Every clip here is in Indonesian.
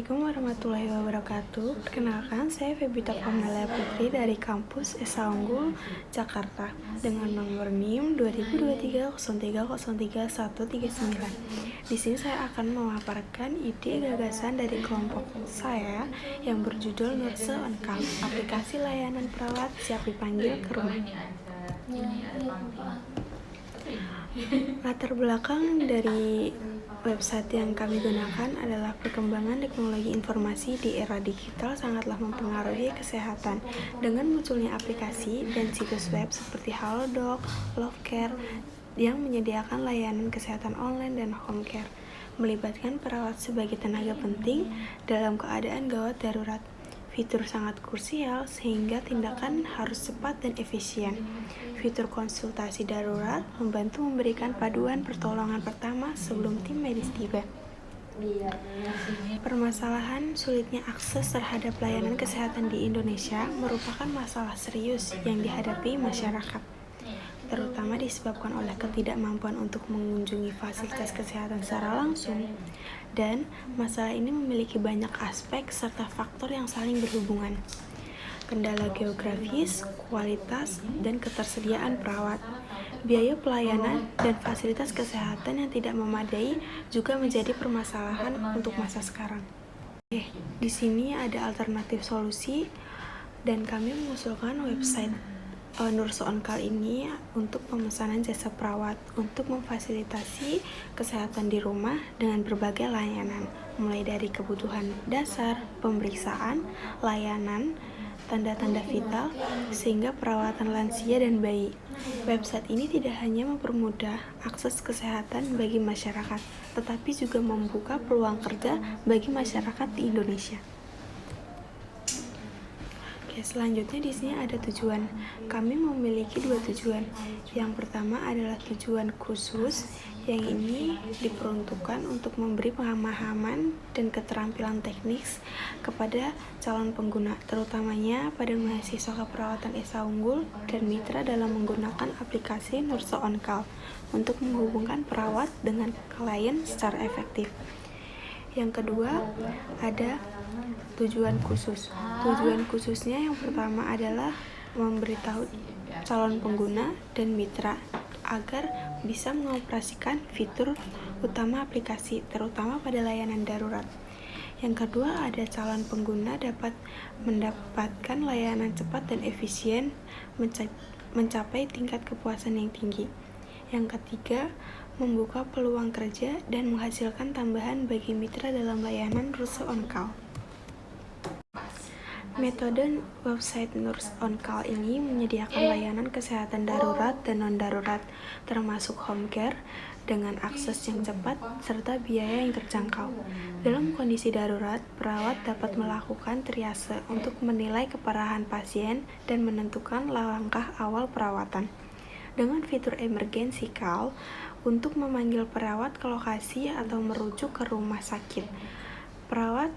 Assalamualaikum warahmatullahi wabarakatuh. Perkenalkan, saya Febita Pamela Putri dari kampus Esa Unggul, Jakarta dengan nomor NIM 202303033139. Di sini saya akan memaparkan ide gagasan dari kelompok saya yang berjudul Nurse on Call, aplikasi layanan perawat siap dipanggil ke rumah. Latar belakang dari website yang kami gunakan adalah perkembangan teknologi informasi di era digital sangatlah mempengaruhi kesehatan. Dengan munculnya aplikasi dan situs web seperti Halodoc, Lovecare yang menyediakan layanan kesehatan online dan home care, melibatkan perawat sebagai tenaga penting dalam keadaan gawat darurat. Fitur sangat krusial sehingga tindakan harus cepat dan efisien. Fitur konsultasi darurat membantu memberikan paduan pertolongan pertama sebelum tim medis tiba. Permasalahan sulitnya akses terhadap layanan kesehatan di Indonesia merupakan masalah serius yang dihadapi masyarakat, terutama disebabkan oleh ketidakmampuan untuk mengunjungi fasilitas kesehatan secara langsung. Dan masalah ini memiliki banyak aspek serta faktor yang saling berhubungan. Kendala geografis, kualitas, dan ketersediaan perawat. Biaya pelayanan dan fasilitas kesehatan yang tidak memadai juga menjadi permasalahan untuk masa sekarang. Di sini ada alternatif solusi dan kami mengusulkan website Nurse on Call ini untuk pemesanan jasa perawat untuk memfasilitasi kesehatan di rumah dengan berbagai layanan, mulai dari kebutuhan dasar, pemeriksaan, layanan, tanda-tanda vital, sehingga perawatan lansia dan bayi. Website ini tidak hanya mempermudah akses kesehatan bagi masyarakat, tetapi juga membuka peluang kerja bagi masyarakat di Indonesia. Selanjutnya di sini ada tujuan. Kami memiliki dua tujuan. Yang pertama adalah tujuan khusus, yang ini diperuntukkan untuk memberi pemahaman dan keterampilan teknis kepada calon pengguna, terutamanya pada mahasiswa keperawatan Esa Unggul dan mitra dalam menggunakan aplikasi Nurse on Call untuk menghubungkan perawat dengan klien secara efektif. Yang kedua, ada tujuan khusus. Tujuan khususnya yang pertama adalah memberitahu calon pengguna dan mitra agar bisa mengoperasikan fitur utama aplikasi, terutama pada layanan darurat. Yang kedua, ada calon pengguna dapat mendapatkan layanan cepat dan efisien, mencapai tingkat kepuasan yang tinggi. Yang ketiga, membuka peluang kerja dan menghasilkan tambahan bagi mitra dalam layanan Nurse on Call. Metode website Nurse on Call ini menyediakan layanan kesehatan darurat dan non-darurat, termasuk home care, dengan akses yang cepat serta biaya yang terjangkau. Dalam kondisi darurat, perawat dapat melakukan triase untuk menilai keparahan pasien dan menentukan langkah awal perawatan. Dengan fitur emergency call untuk memanggil perawat ke lokasi atau merujuk ke rumah sakit. Perawat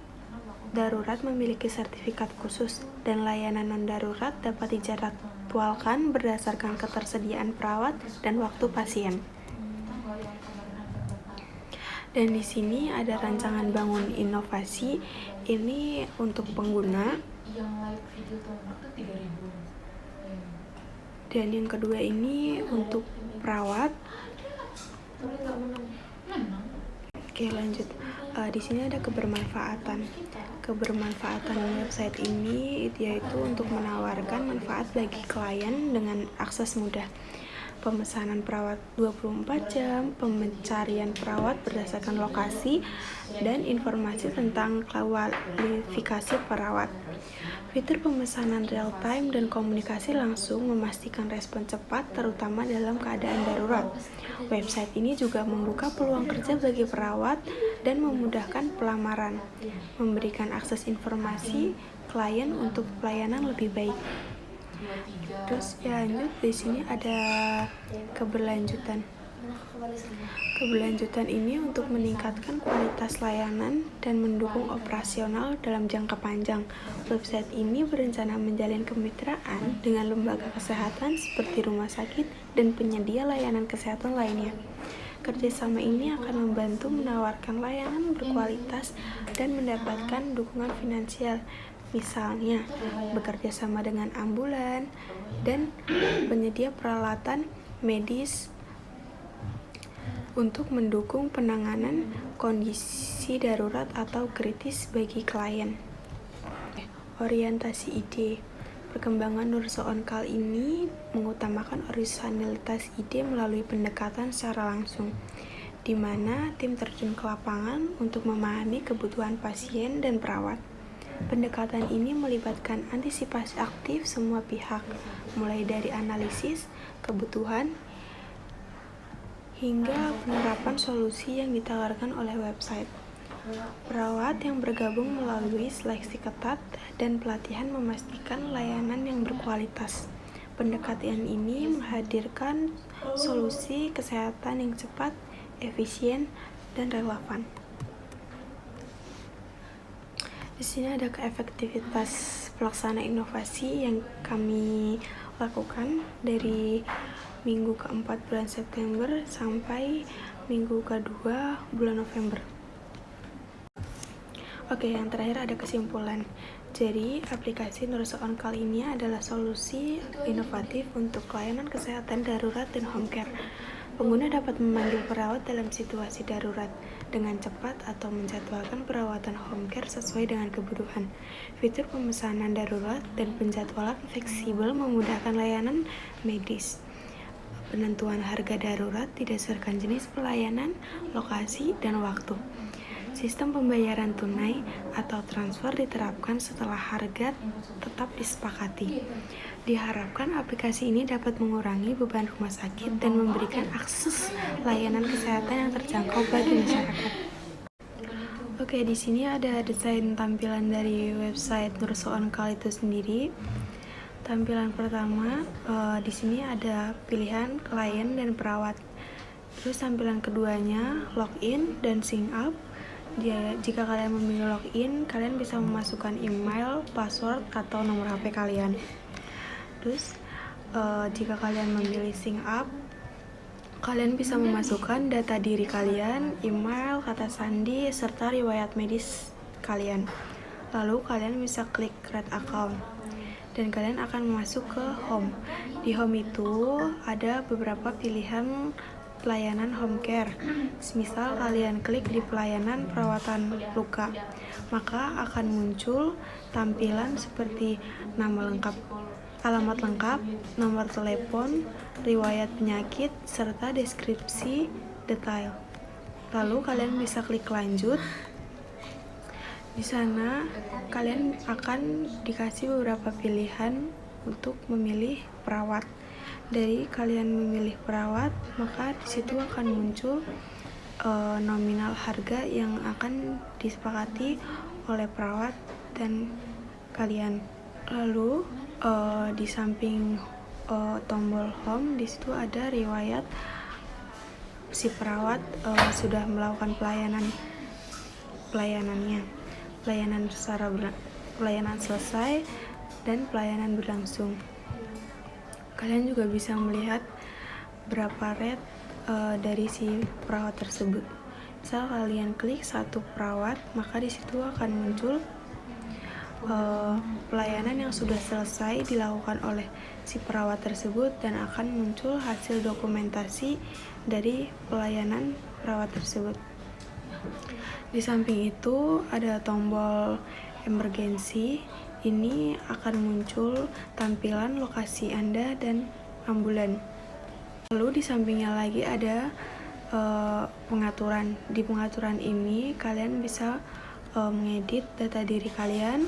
darurat memiliki sertifikat khusus dan layanan non-darurat dapat dijadwalkan berdasarkan ketersediaan perawat dan waktu pasien. Dan di sini ada rancangan bangun inovasi ini untuk pengguna. Dan yang kedua ini untuk perawat. Oke, lanjut. Di sini ada kebermanfaatan. Kebermanfaatan website ini yaitu untuk menawarkan manfaat bagi klien dengan akses mudah. Pemesanan perawat 24 jam, pencarian perawat berdasarkan lokasi, dan informasi tentang kualifikasi perawat. Fitur pemesanan real time dan komunikasi langsung memastikan respon cepat, terutama dalam keadaan darurat. Website ini juga membuka peluang kerja bagi perawat dan memudahkan pelamaran, memberikan akses informasi klien untuk pelayanan lebih baik. Terus lanjut, di sini ada keberlanjutan. Keberlanjutan ini untuk meningkatkan kualitas layanan dan mendukung operasional dalam jangka panjang. Website ini berencana menjalin kemitraan dengan lembaga kesehatan seperti rumah sakit dan penyedia layanan kesehatan lainnya. Kerjasama ini akan membantu menawarkan layanan berkualitas dan mendapatkan dukungan finansial, misalnya bekerja sama dengan ambulan dan penyedia peralatan medis untuk mendukung penanganan kondisi darurat atau kritis bagi klien. Orientasi ide. Perkembangan Nurse On Call ini mengutamakan originalitas ide melalui pendekatan secara langsung, di mana tim terjun ke lapangan untuk memahami kebutuhan pasien dan perawat. Pendekatan ini melibatkan antisipasi aktif semua pihak, mulai dari analisis kebutuhan hingga penerapan solusi yang ditawarkan oleh website. Perawat yang bergabung melalui seleksi ketat dan pelatihan memastikan layanan yang berkualitas. Pendekatan ini menghadirkan solusi kesehatan yang cepat, efisien, dan relevan. Di sini ada keefektivitas pelaksanaan inovasi yang kami lakukan dari minggu keempat bulan September sampai minggu kedua bulan November. Oke, yang terakhir ada kesimpulan. Jadi, aplikasi Nurse On Call ini adalah solusi inovatif untuk layanan kesehatan darurat dan home care. Pengguna dapat memanggil perawat dalam situasi darurat dengan cepat atau menjadwalkan perawatan home care sesuai dengan kebutuhan. Fitur pemesanan darurat dan penjadwalan fleksibel memudahkan layanan medis. Penentuan harga darurat didasarkan jenis pelayanan, lokasi, dan waktu. Sistem pembayaran tunai atau transfer diterapkan setelah harga tetap disepakati. Diharapkan aplikasi ini dapat mengurangi beban rumah sakit dan memberikan akses layanan kesehatan yang terjangkau bagi masyarakat. Oke, di sini ada desain tampilan dari website Nurse On Call itu sendiri. Tampilan pertama, di sini ada pilihan klien dan perawat. Terus tampilan keduanya, login dan sign up. Jika kalian memilih login, kalian bisa memasukkan email, password, atau nomor HP kalian. Terus, jika kalian memilih sign up, kalian bisa memasukkan data diri kalian, email, kata sandi, serta riwayat medis kalian. Lalu kalian bisa klik create account dan kalian akan masuk ke home. Di home itu ada beberapa pilihan pelayanan home care. Misal kalian klik di pelayanan perawatan luka, maka akan muncul tampilan seperti nama lengkap, alamat lengkap, nomor telepon, riwayat penyakit, serta deskripsi detail. Lalu kalian bisa klik lanjut. Di sana kalian akan dikasih beberapa pilihan untuk memilih perawat. Dari kalian memilih perawat, maka di situ akan muncul nominal harga yang akan disepakati oleh perawat dan kalian. Lalu di samping tombol home, di situ ada riwayat si perawat sudah melakukan pelayanan selesai dan pelayanan berlangsung. Kalian juga bisa melihat berapa rate dari si perawat tersebut. Misal kalian klik satu perawat, maka di situ akan muncul pelayanan yang sudah selesai dilakukan oleh si perawat tersebut dan akan muncul hasil dokumentasi dari pelayanan perawat tersebut. Di samping itu ada tombol emergency. Ini akan muncul tampilan lokasi Anda dan ambulan. Lalu di sampingnya lagi ada pengaturan. Di pengaturan ini kalian bisa mengedit data diri kalian.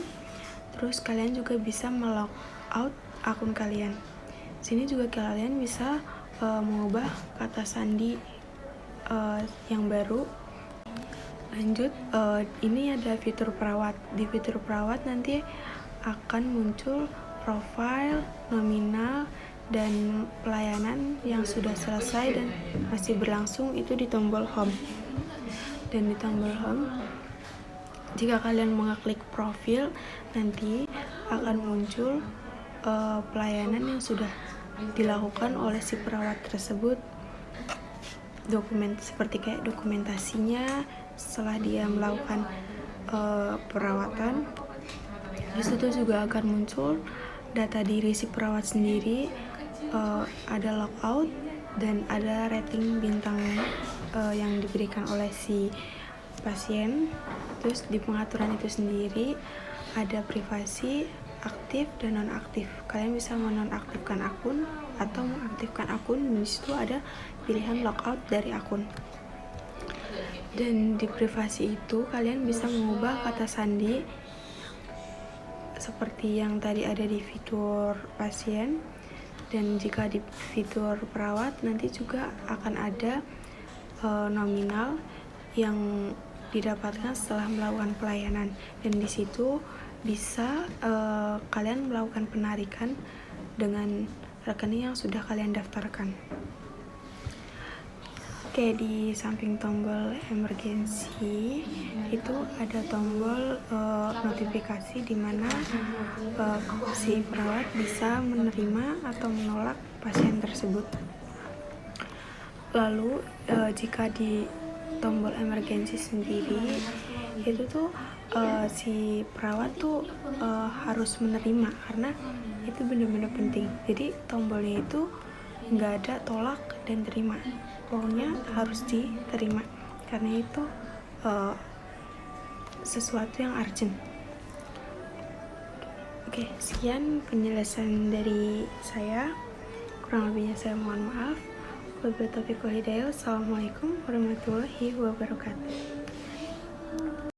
Terus kalian juga bisa melog out akun kalian. Sini juga kalian bisa mengubah kata sandi yang baru. Lanjut, ini ada fitur perawat. Di fitur perawat nanti akan muncul profil, nominal, dan pelayanan yang sudah selesai dan masih berlangsung itu di tombol home. Dan di tombol home, jika kalian mengeklik profil, nanti akan muncul pelayanan yang sudah dilakukan oleh si perawat tersebut. seperti kayak dokumentasinya setelah dia melakukan perawatan. Di situ juga akan muncul data diri si perawat sendiri, ada logout dan ada rating bintang yang diberikan oleh si pasien. Terus di pengaturan itu sendiri ada privasi, aktif dan nonaktif. Kalian bisa menonaktifkan akun atau mengaktifkan akun. Di situ ada pilihan logout dari akun. Dan di privasi itu kalian bisa mengubah kata sandi seperti yang tadi ada di fitur pasien, dan jika di fitur perawat nanti juga akan ada nominal yang didapatkan setelah melakukan pelayanan, dan di situ bisa kalian melakukan penarikan dengan rekening yang sudah kalian daftarkan. Oke, di samping tombol emergency itu ada tombol notifikasi di mana si perawat bisa menerima atau menolak pasien tersebut. Lalu jika di tombol emergency sendiri itu tuh si perawat tuh harus menerima karena itu benar-benar penting. Jadi tombolnya itu nggak ada tolak dan terima, pokoknya harus diterima karena itu sesuatu yang urgent. Oke, sekian penjelasan dari saya, kurang lebihnya saya mohon maaf. Wabillahi taufiq wal hidayah. Assalamualaikum warahmatullahi wabarakatuh.